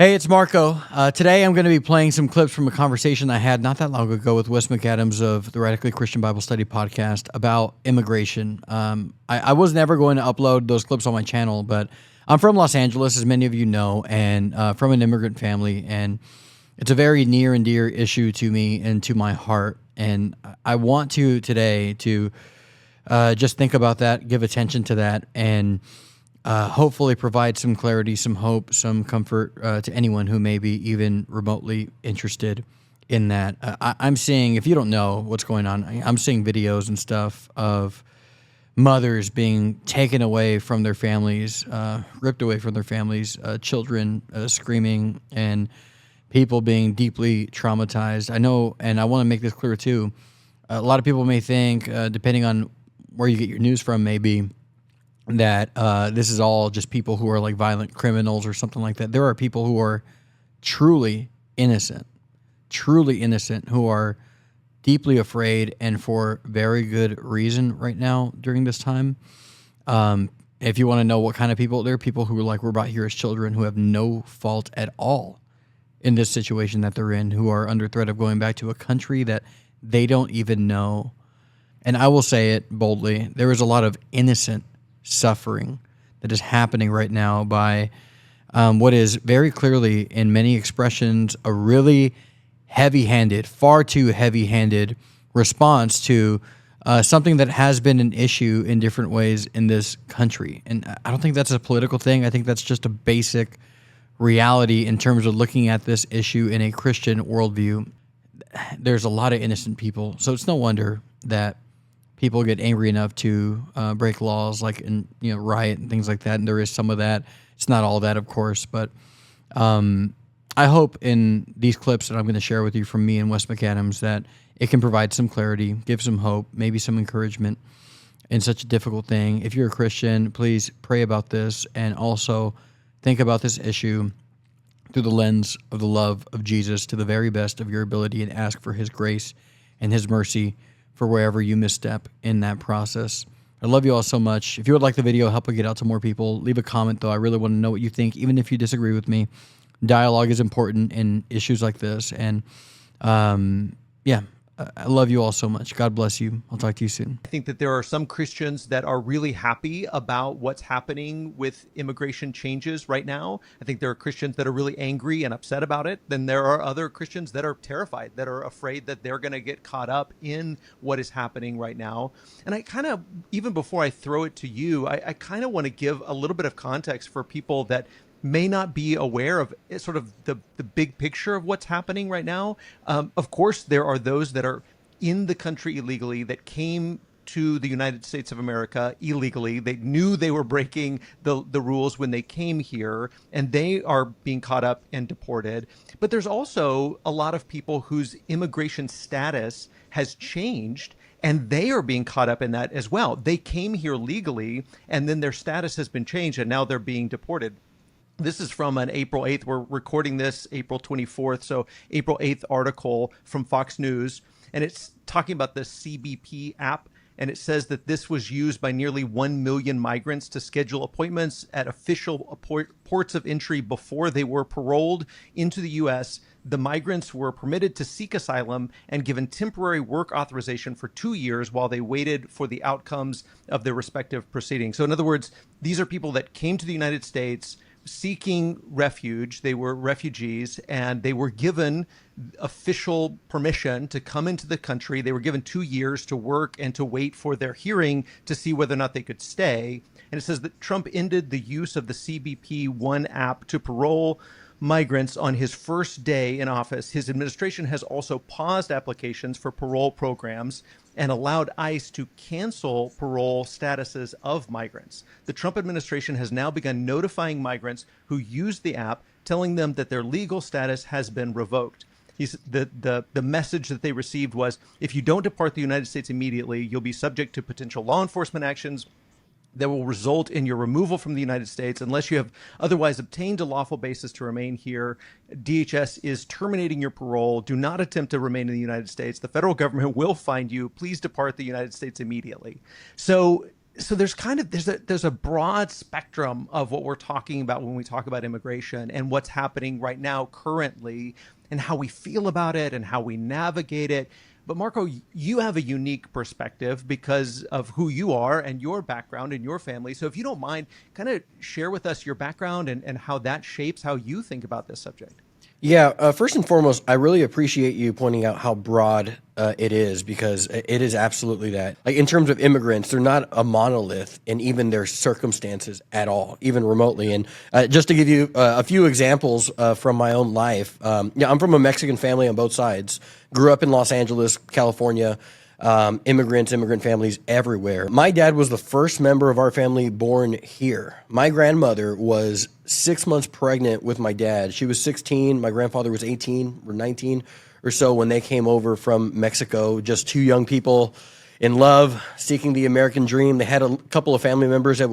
Hey, it's Marco. Today I'm going to be playing some clips from a conversation I had not that long ago with Wes McAdams of the Radically Christian Bible Study podcast about immigration. I was never going to upload those clips on my channel, but I'm from Los Angeles, as many of you know, and from an immigrant family, and it's a very near and dear issue to me and to my heart. And I want to today to just think about that, give attention to that, and hopefully provide some clarity, some hope, some comfort to anyone who may be even remotely interested in that. I'm seeing, if you don't know what's going on, I'm seeing videos and stuff of mothers being taken away from their families, ripped away from their families, children screaming, and people being deeply traumatized. I know, and I want to make this clear too, a lot of people may think, depending on where you get your news from, maybe that this is all just people who are like violent criminals or something like that. There are people who are truly innocent, who are deeply afraid and for very good reason right now during this time. If you want to know what kind of people, there are people who are like, we're brought here as children who have no fault at all in this situation that they're in, who are under threat of going back to a country that they don't even know. And I will say it boldly, there is a lot of innocent suffering that is happening right now by what is very clearly, in many expressions, a really heavy-handed, far too heavy-handed response to something that has been an issue in different ways in this country. And I don't think that's a political thing. I think that's just a basic reality in terms of looking at this issue in a Christian worldview. There's a lot of innocent people, so it's no wonder that people get angry enough to break laws, like riot and things like that. And there is some of that. It's not all that, of course, but I hope in these clips that I'm going to share with you from me and Wes McAdams that it can provide some clarity, give some hope, maybe some encouragement in such a difficult thing. If you're a Christian, please pray about this and also think about this issue through the lens of the love of Jesus to the very best of your ability, and ask for his grace and his mercy for wherever you misstep in that process. I love you all so much. If you would like the video, help it get out to more people. Leave a comment, though. I really want to know what you think, even if you disagree with me. Dialogue is important in issues like this. And I love you all so much. God bless you. I'll talk to you soon. I think that there are some Christians that are really happy about what's happening with immigration changes right now. I think there are Christians that are really angry and upset about it. Then there are other Christians that are terrified, that are afraid that they're going to get caught up in what is happening right now. And I kind of, even before I throw it to you, I kind of want to give a little bit of context for people that may not be aware of sort of the big picture of what's happening right now. Of course, there are those that are in the country illegally that came to the United States of America illegally. They knew they were breaking the rules when they came here, and they are being caught up and deported. But there's also a lot of people whose immigration status has changed, and they are being caught up in that as well. They came here legally, and then their status has been changed, and now they're being deported. This is from an April 8th. We're recording this April 24th. So April 8th article from Fox News. And it's talking about the CBP app. And it says that this was used by nearly 1 million migrants to schedule appointments at official ports of entry before they were paroled into the U.S. The migrants were permitted to seek asylum and given temporary work authorization for 2 years while they waited for the outcomes of their respective proceedings. So in other words, these are people that came to the United States seeking refuge. They were refugees, and they were given official permission to come into the country. They were given 2 years to work and to wait for their hearing to see whether or not they could stay. And it says that Trump ended the use of the CBP One app to parole migrants on his first day in office. His administration has also paused applications for parole programs and allowed ICE to cancel parole statuses of migrants. The Trump administration has now begun notifying migrants who used the app, telling them that their legal status has been revoked. The message that they received was, if you don't depart the United States immediately, you'll be subject to potential law enforcement actions that will result in your removal from the United States unless you have otherwise obtained a lawful basis to remain here. DHS is terminating your parole. Do not attempt to remain in the United States. The federal government will find you. Please depart the United States immediately. So So there's a broad spectrum of what we're talking about when we talk about immigration and what's happening right now currently and how we feel about it and how we navigate it. But Marco, you have a unique perspective because of who you are and your background and your family. So if you don't mind, kind of share with us your background and how that shapes how you think about this subject. Yeah, first and foremost, I really appreciate you pointing out how broad it is, because it is absolutely that. Like, in terms of immigrants, they're not a monolith in even their circumstances at all, even remotely. And just to give you a few examples from my own life, yeah, I'm from a Mexican family on both sides. Grew up in Los Angeles, California. Immigrant families everywhere. My dad was the first member of our family born here. My grandmother was 6 months pregnant with my dad. She was 16. My grandfather was 18 or 19 or so when they came over from Mexico. Just two young people in love, seeking the American dream. They had a couple of family members that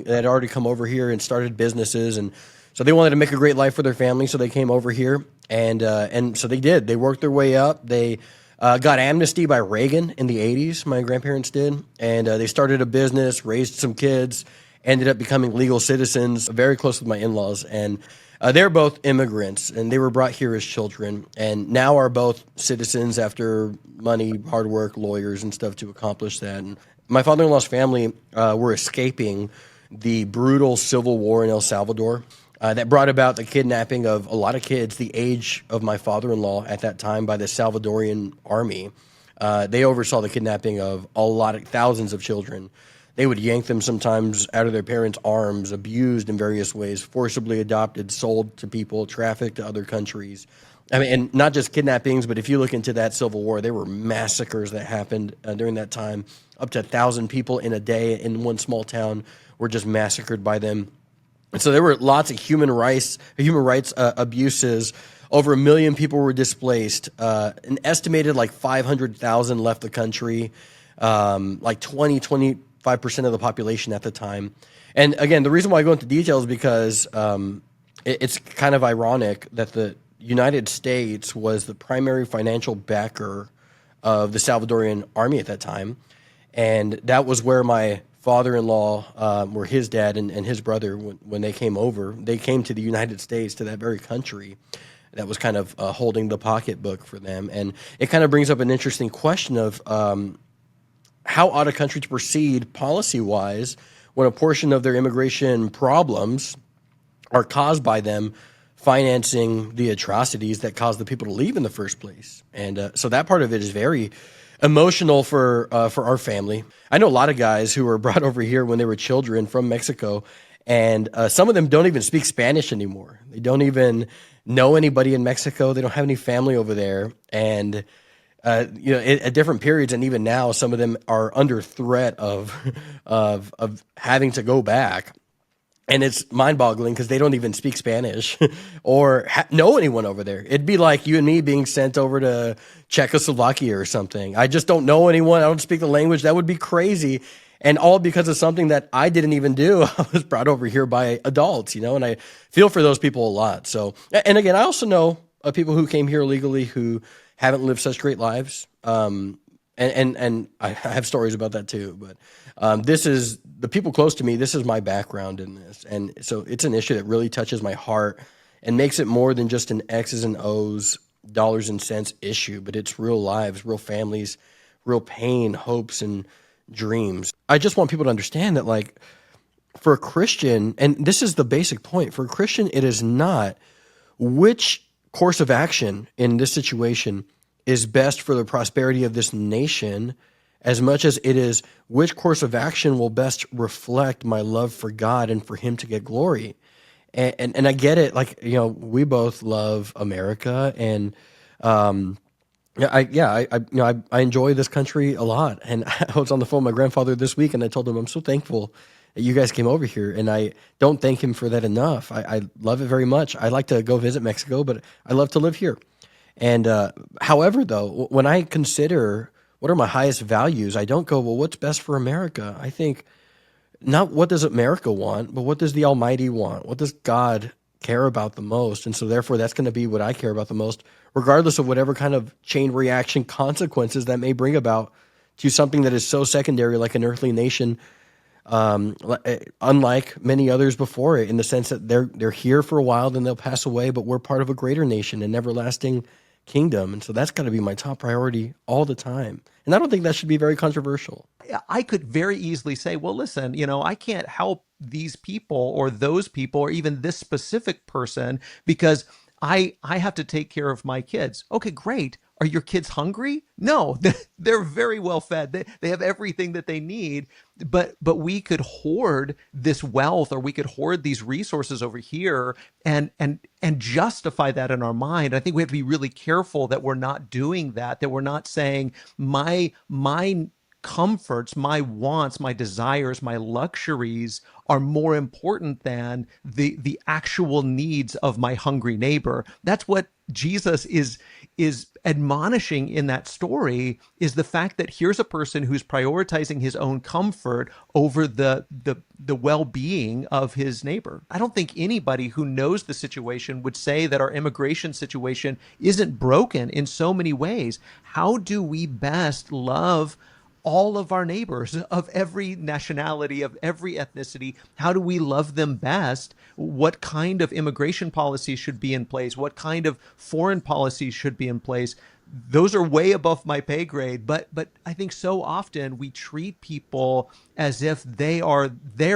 had already come over here and started businesses, and so they wanted to make a great life for their family. So they came over here, and so they did. They worked their way up. They got amnesty by Reagan in the 80s, my grandparents did, and they started a business, raised some kids, ended up becoming legal citizens, very close with my in-laws, and they're both immigrants, and they were brought here as children, and now are both citizens after money, hard work, lawyers, and stuff to accomplish that. And my father-in-law's family were escaping the brutal civil war in El Salvador. That brought about the kidnapping of a lot of kids the age of my father-in-law at that time by the Salvadorian army. They oversaw the kidnapping of thousands of children. They would yank them sometimes out of their parents' arms, abused in various ways, forcibly adopted, sold to people, trafficked to other countries. I mean, and not just kidnappings, but if you look into that civil war, there were massacres that happened during that time. Up to 1,000 people in a day in one small town were just massacred by them. And so there were lots of human rights abuses. Over 1 million people were displaced. An estimated 500,000 left the country, 25% of the population at the time. And again, the reason why I go into details is because it's kind of ironic that the United States was the primary financial backer of the Salvadorian army at that time. And that was where my father-in-law, where his dad and his brother, when they came over, they came to the United States, to that very country that was kind of holding the pocketbook for them. And it kind of brings up an interesting question of how ought a country to proceed policy-wise when a portion of their immigration problems are caused by them financing the atrocities that caused the people to leave in the first place. And so that part of it is very emotional for our family. I know a lot of guys who were brought over here when they were children from Mexico, and some of them don't even speak Spanish anymore. They don't even know anybody in Mexico. They don't have any family over there, and at different periods, and even now, some of them are under threat of having to go back. And it's mind-boggling because they don't even speak Spanish or know anyone over there. It'd be like you and me being sent over to Czechoslovakia or something. I just don't know anyone. I don't speak the language. That would be crazy. And all because of something that I didn't even do. I was brought over here by adults, and I feel for those people a lot. So, and again, I also know people who came here illegally who haven't lived such great lives. And I have stories about that too, but this is the people close to me. This is my background in this, and so it's an issue that really touches my heart and makes it more than just an X's and O's, dollars and cents issue, but it's real lives, real families, real pain, hopes, and dreams. I just want people to understand that, for a Christian, and this is the basic point, for a Christian, it is not which course of action in this situation is best for the prosperity of this nation, as much as it is which course of action will best reflect my love for God and for Him to get glory. And I get it. We both love America, and I enjoy this country a lot. And I was on the phone with my grandfather this week, and I told him I'm so thankful that you guys came over here, and I don't thank him for that enough. I love it very much. I like to go visit Mexico, but I love to live here. And however, though, when I consider what are my highest values, I don't go, well, what's best for America? I think not what does America want, but what does the Almighty want? What does God care about the most? And so therefore, that's going to be what I care about the most, regardless of whatever kind of chain reaction consequences that may bring about to something that is so secondary, like an earthly nation unlike many others before it, in the sense that they're here for a while, then they'll pass away, but we're part of a greater nation, an everlasting kingdom. And so that's got to be my top priority all the time. And I don't think that should be very controversial. I could very easily say, well, listen, I can't help these people or those people or even this specific person because I have to take care of my kids. Okay, great. Are your kids hungry? No, they're very well fed. They have everything that they need. But we could hoard this wealth, or we could hoard these resources over here and justify that in our mind. I think we have to be really careful that we're not doing that we're not saying my comforts, my wants, my desires, my luxuries are more important than the actual needs of my hungry neighbor. That's what Jesus is admonishing in that story, is the fact that here's a person who's prioritizing his own comfort over the well-being of his neighbor. I don't think anybody who knows the situation would say that our immigration situation isn't broken in so many ways. How do we best love all of our neighbors of every nationality, of every ethnicity? How do we love them best? What kind of immigration policies should be in place? What kind of foreign policies should be in place? Those are way above my pay grade, but I think so often we treat people as if they're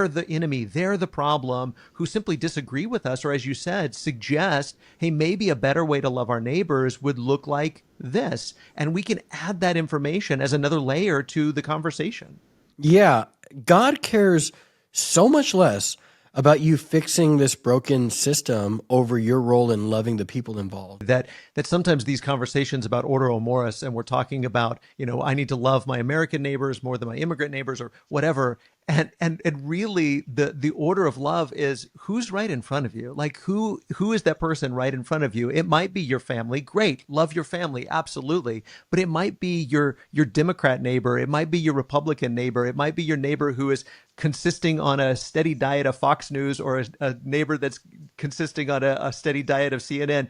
the enemy, they're the problem, who simply disagree with us, or as you said, suggest, hey, maybe a better way to love our neighbors would look like this. And we can add that information as another layer to the conversation. Yeah, God cares so much less about you fixing this broken system over your role in loving the people involved. That sometimes these conversations about ordo amoris, and we're talking about, I need to love my American neighbors more than my immigrant neighbors or whatever. And really the order of love is who's right in front of you. Like who is that person right in front of you? It might be your family. Great. Love your family. Absolutely. But it might be your Democrat neighbor. It might be your Republican neighbor. It might be your neighbor who is consisting on a steady diet of Fox News, or a neighbor that's consisting on a steady diet of CNN.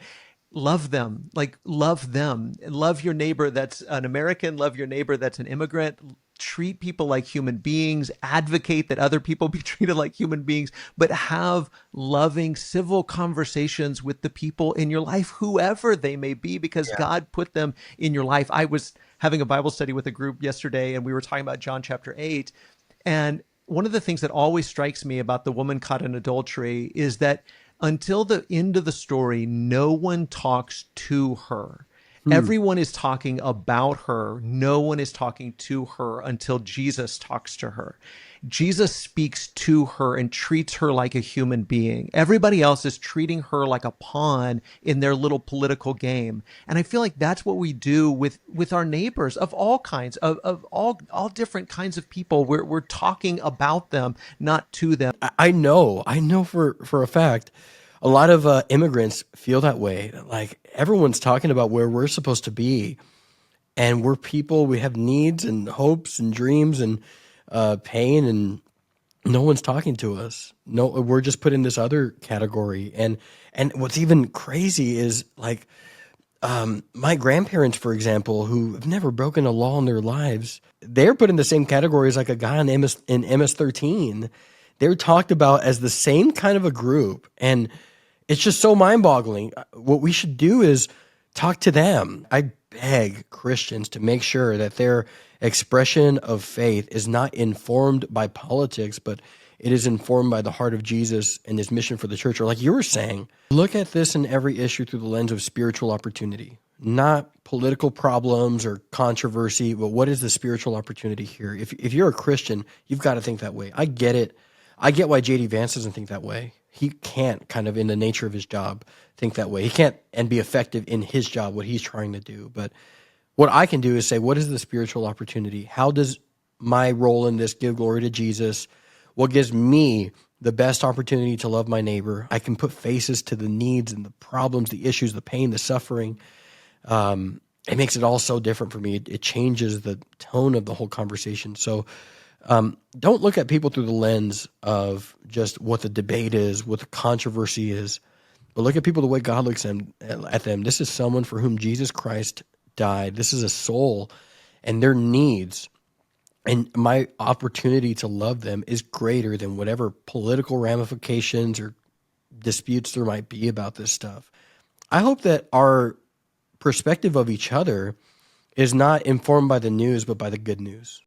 Love them. Love them. Love your neighbor that's an American. Love your neighbor that's an immigrant. Treat people like human beings. Advocate that other people be treated like human beings, but have loving, civil conversations with the people in your life, whoever they may be, because God put them in your life. I was having a Bible study with a group yesterday, and we were talking about John chapter 8. And one of the things that always strikes me about the woman caught in adultery is that until the end of the story, no one talks to her. Everyone is talking about her. No one is talking to her until Jesus talks to her. Jesus speaks to her and treats her like a human being. Everybody else is treating her like a pawn in their little political game. And I feel like that's what we do with our neighbors of all kinds, of all different kinds of people. We're talking about them, not to them. I know for a fact, a lot of immigrants feel that way. Like everyone's talking about where we're supposed to be, and we're people. We have needs and hopes and dreams and pain, and no one's talking to us. No, we're just put in this other category. And what's even crazy is like my grandparents, for example, who have never broken a law in their lives, they're put in the same category as like a guy in MS-13. They're talked about as the same kind of a group, and it's just so mind-boggling. What we should do is talk to them. I beg Christians to make sure that their expression of faith is not informed by politics, but it is informed by the heart of Jesus and his mission for the church. Or like you were saying, look at this in every issue through the lens of spiritual opportunity, not political problems or controversy, but what is the spiritual opportunity here? If you're a Christian, you've got to think that way. I get it. I get why J.D. Vance doesn't think that way. He can't, kind of in the nature of his job, think that way. He can't and be effective in his job, what he's trying to do. But what I can do is say, what is the spiritual opportunity? How does my role in this give glory to Jesus? What gives me the best opportunity to love my neighbor? I can put faces to the needs and the problems, the issues, the pain, the suffering. It makes it all so different for me. It changes the tone of the whole conversation. So don't look at people through the lens of just what the debate is, what the controversy is, but look at people the way God looks at them. This is someone for whom Jesus Christ died. This is a soul, and their needs And my opportunity to love them is greater than whatever political ramifications or disputes there might be about this stuff. I hope that our perspective of each other is not informed by the news, but by the good news.